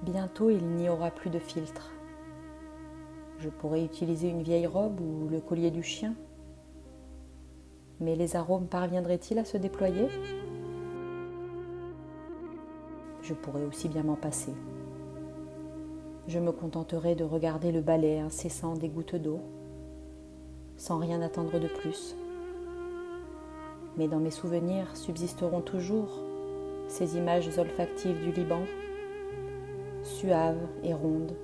Bientôt, il n'y aura plus de filtre. Je pourrais utiliser une vieille robe ou le collier du chien. Mais les arômes parviendraient-ils à se déployer ? Je pourrais aussi bien m'en passer. Je me contenterai de regarder le balai incessant des gouttes d'eau, sans rien attendre de plus. Mais dans mes souvenirs subsisteront toujours ces images olfactives du Liban, suaves et rondes,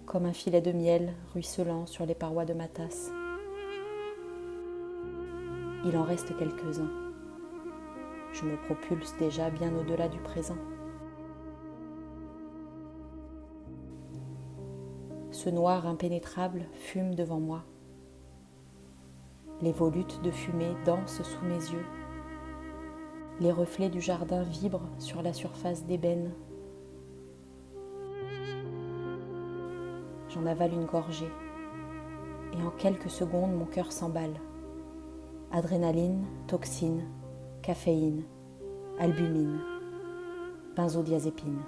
comme un filet de miel ruisselant sur les parois de ma tasse. Il en reste quelques-uns. Je me propulse déjà bien au-delà du présent. Ce noir impénétrable fume devant moi. Les volutes de fumée dansent sous mes yeux. Les reflets du jardin vibrent sur la surface d'ébène. J'en avale une gorgée et en quelques secondes mon cœur s'emballe. Adrénaline, toxine, caféine, albumine, benzodiazépine.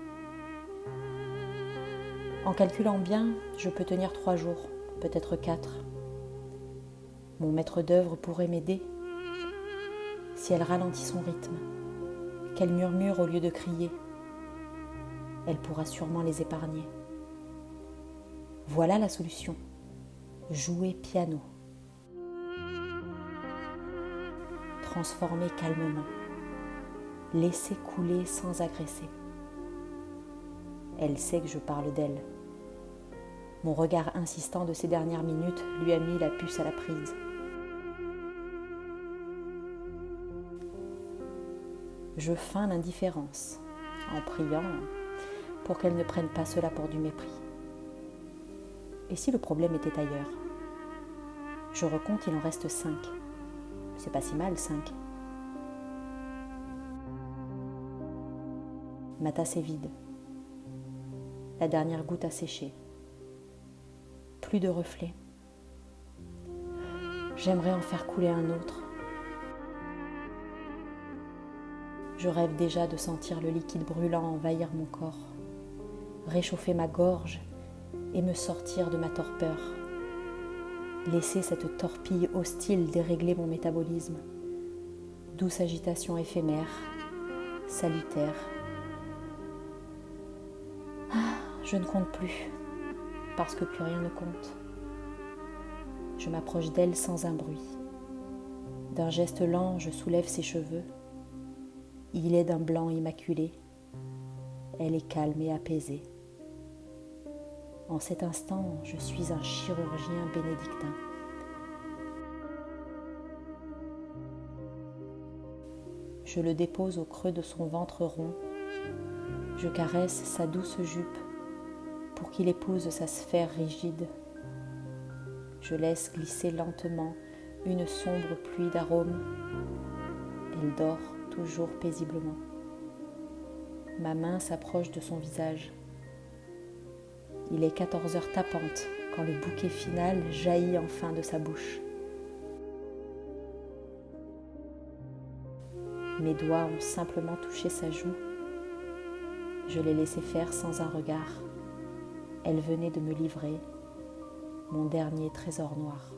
En calculant bien, je peux tenir 3 jours, peut-être 4. Mon maître d'œuvre pourrait m'aider si elle ralentit son rythme, qu'elle murmure au lieu de crier. Elle pourra sûrement les épargner. Voilà la solution. Jouer piano. Transformer calmement. Laisser couler sans agresser. Elle sait que je parle d'elle. Mon regard insistant de ces dernières minutes lui a mis la puce à la prise. Je feins l'indifférence, en priant pour qu'elle ne prenne pas cela pour du mépris. Et si le problème était ailleurs ? Je recompte, il en reste 5. C'est pas si mal, 5. Ma tasse est vide. La dernière goutte a séché. Plus de reflets. J'aimerais en faire couler un autre. Je rêve déjà de sentir le liquide brûlant envahir mon corps, réchauffer ma gorge et me sortir de ma torpeur. Laisser cette torpille hostile dérégler mon métabolisme. Douce agitation éphémère, salutaire. Je ne compte plus, parce que plus rien ne compte. Je m'approche d'elle sans un bruit. D'un geste lent, je soulève ses cheveux. Il est d'un blanc immaculé. Elle est calme et apaisée. En cet instant, je suis un chirurgien bénédictin. Je le dépose au creux de son ventre rond. Je caresse sa douce jupe pour qu'il épouse sa sphère rigide. Je laisse glisser lentement une sombre pluie d'arômes. Elle dort toujours paisiblement. Ma main s'approche de son visage. Il est 14 heures tapantes quand le bouquet final jaillit enfin de sa bouche. Mes doigts ont simplement touché sa joue. Je l'ai laissé faire sans un regard. Elle venait de me livrer mon dernier trésor noir.